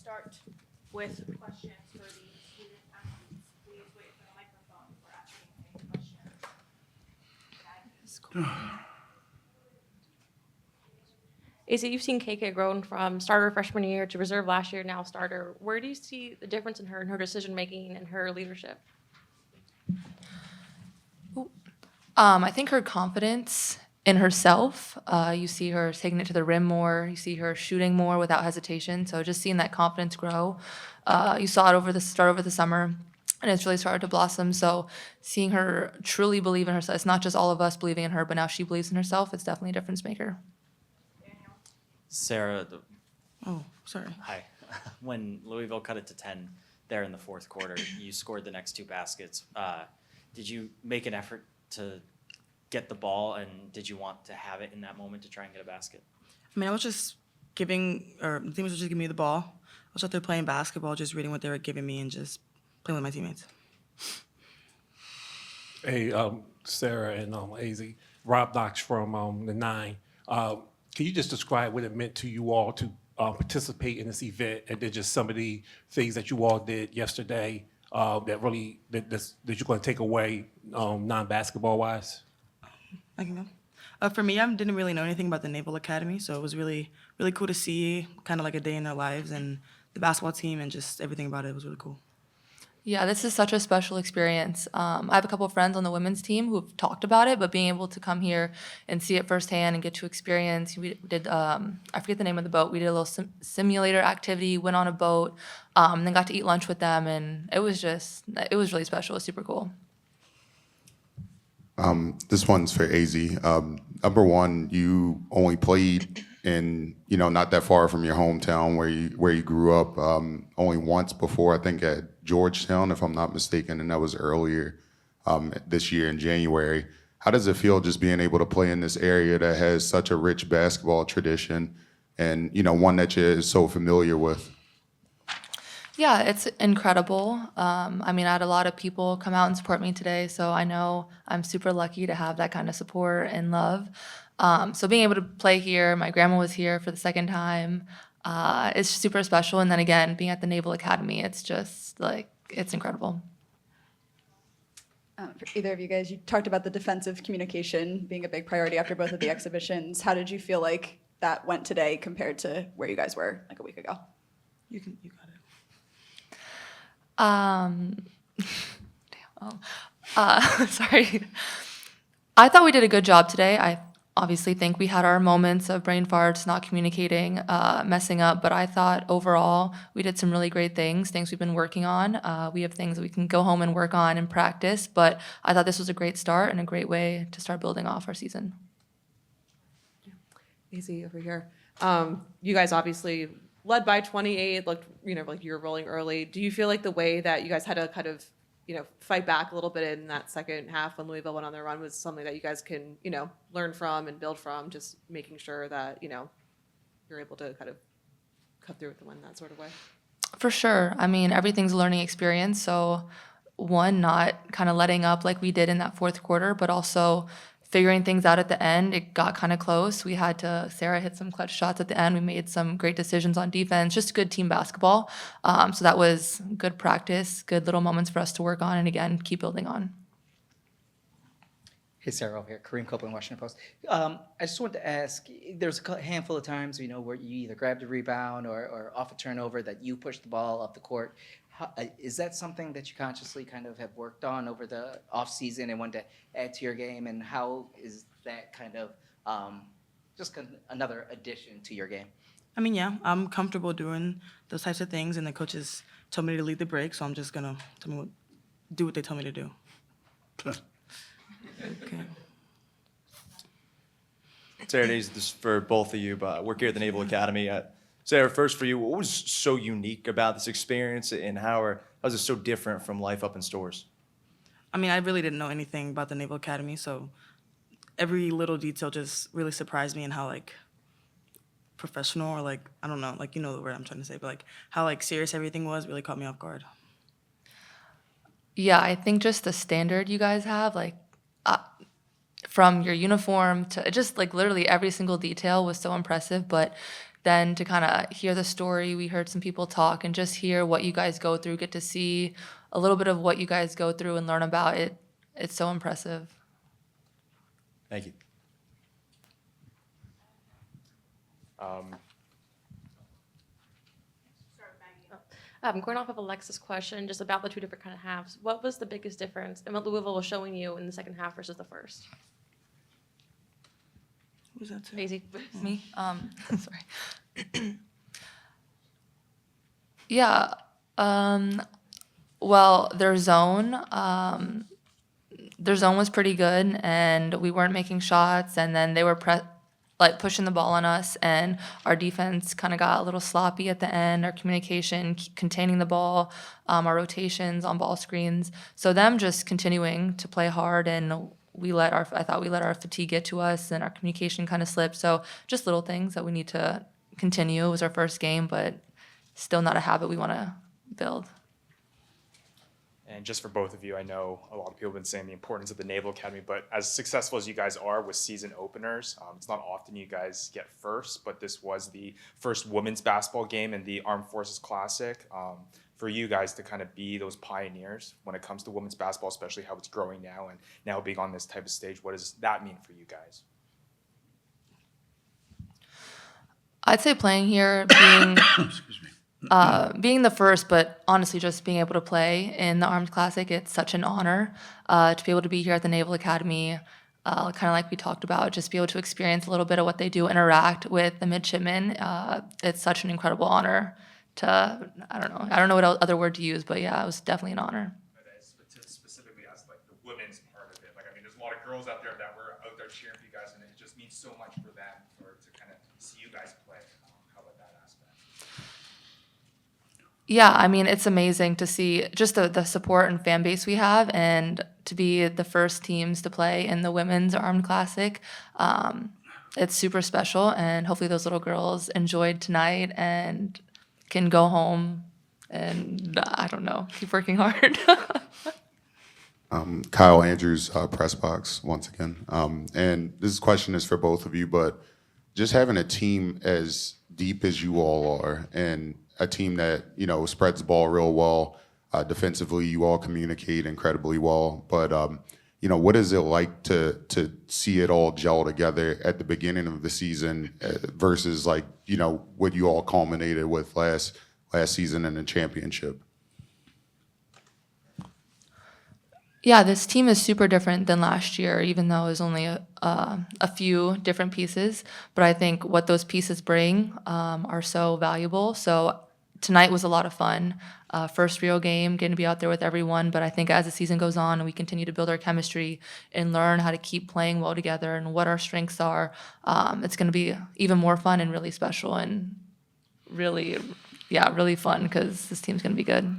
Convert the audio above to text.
start with questions for the student athletes. Please wait for the microphone for asking any questions. Azzi, you've seen KK grown from starter freshman year to reserve last year, now starter. Where do you see the difference in her and her decision making and her leadership? I think her confidence in herself, you see her taking it to the rim more, you see her shooting more without hesitation. So just seeing that confidence grow, you saw it over the summer, and it's really started to blossom. So seeing her truly believe in herself, it's not just all of us believing in her, but now she believes in herself. It's definitely a difference maker. Sarah, Oh, sorry. hi. When Louisville cut it to 10 there in the fourth quarter, you scored the next two baskets. Did you make an effort to get the ball, and did you want to have it in that moment to try and get a basket? I mean, I was just the team was just giving me the ball. I was out there playing basketball, just reading what they were giving me and just playing with my teammates. Hey, Sarah and Azzi, Rob Knox from the Nine. Can you just describe what it meant to you all to participate in this event, and then just some of the things that you all did yesterday that you're going to take away non-basketball wise? I can go. For me, I didn't really know anything about the Naval Academy, so it was really, really cool to see kind of like a day in their lives and the basketball team and just everything about it was really cool. Yeah, this is such a special experience. I have a couple of friends on the women's team who have talked about it, but being able to come here and see it firsthand and get to experience, we did, I forget the name of the boat, we did a little simulator activity, went on a boat, and then got to eat lunch with them, and it was really special. It was super cool. This one's for Azzi. Number one, you only played in, not that far from your hometown where you grew up, only once before, I think at Georgetown, if I'm not mistaken, and that was earlier this year in January. How does it feel just being able to play in this area that has such a rich basketball tradition and, one that you're so familiar with? Yeah, it's incredible. I had a lot of people come out and support me today, so I know I'm super lucky to have that kind of support and love. So being able to play here, my grandma was here for the second time. It's super special. And then again, being at the Naval Academy, it's just it's incredible. For either of you guys, you talked about the defensive communication being a big priority after both of the exhibitions. How did you feel like that went today compared to where you guys were like a week ago? You got it. Sorry. I thought we did a good job today. I obviously think we had our moments of brain farts, not communicating, messing up, but I thought overall we did some really great things we've been working on. We have things that we can go home and work on and practice, but I thought this was a great start and a great way to start building off our season. Easy over here. You guys obviously led by 28, looked, like you were rolling early. Do you feel like the way that you guys had to kind of, fight back a little bit in that second half when Louisville went on their run was something that you guys can, learn from and build from, just making sure that, you're able to kind of cut through it to win that sort of way? For sure. Everything's a learning experience. So one, not kind of letting up like we did in that fourth quarter, but also figuring things out at the end. It got kind of close. Sarah hit some clutch shots at the end. We made some great decisions on defense, just good team basketball. So that was good practice, good little moments for us to work on, and again, keep building on. Hey, Sarah, over here, Kareem Copeland, Washington Post. I just wanted to ask, there's a handful of times, where you either grabbed a rebound or off a turnover that you pushed the ball up the court. Is that something that you consciously kind of have worked on over the off season and want to add to your game? And how is that kind of another addition to your game? Yeah, I'm comfortable doing those types of things, and the coaches told me to lead the break, so I'm just gonna do what they told me to do. Okay. Sarah, this is for both of you, but I work here at the Naval Academy. Sarah, first for you, what was so unique about this experience, and how is it so different from life up in Stores? I really didn't know anything about the Naval Academy, so every little detail just really surprised me, and how professional, or I don't know, you know the word I'm trying to say, but how serious everything was really caught me off guard. Yeah, I think just the standard you guys have, from your uniform to just like literally every single detail was so impressive. But then to kind of hear the story, we heard some people talk and just hear what you guys go through, get to see a little bit of what you guys go through and learn about it. It's so impressive. Thank you. Going off of Alexa's question, just about the two different kind of halves, what was the biggest difference in what Louisville was showing you in the second half versus the first? Who's that to? Easy. Me? Sorry. Yeah. Well, their zone was pretty good, and we weren't making shots, and then they were pushing the ball on us, and our defense kind of got a little sloppy at the end. Our communication, containing the ball, our rotations on ball screens. So them just continuing to play hard, and I thought we let our fatigue get to us, and our communication kind of slipped. So just little things that we need to continue. It was our first game, but still not a habit we want to build. And just for both of you, I know a lot of people have been saying the importance of the Naval Academy, but as successful as you guys are with season openers, it's not often you guys get first, but this was the first women's basketball game in the Armed Forces Classic. For you guys to kind of be those pioneers when it comes to women's basketball, especially how it's growing now and now being on this type of stage, what does that mean for you guys? I'd say playing here, being the first, but honestly just being able to play in the Armed Classic, it's such an honor to be able to be here at the Naval Academy, kind of like we talked about, just be able to experience a little bit of what they do, interact with the midshipmen. It's such an incredible honor to, I don't know what other word to use, but yeah, it was definitely an honor. To specifically ask like the women's part of it, like I mean, there's a lot of girls out there that were out there cheering for you guys, and it just means so much for them to kind of see you guys play. How about that aspect? Yeah, I mean, it's amazing to see just the support and fan base we have, and to be the first teams to play in the Women's Armed Classic. It's super special, and hopefully those little girls enjoyed tonight and can go home and, I don't know, keep working hard. Kyle Andrews, press box once again. And this question is for both of you, but just having a team as deep as you all are, and a team that, spreads the ball real well, defensively, you all communicate incredibly well. But, what is it like to see it all gel together at the beginning of the season versus what you all culminated with last season in the championship? Yeah, this team is super different than last year, even though it was only a few different pieces. But I think what those pieces bring are so valuable. So tonight was a lot of fun. First real game, getting to be out there with everyone. But I think as the season goes on and we continue to build our chemistry and learn how to keep playing well together and what our strengths are, it's going to be even more fun and really special and really fun because this team's going to be good.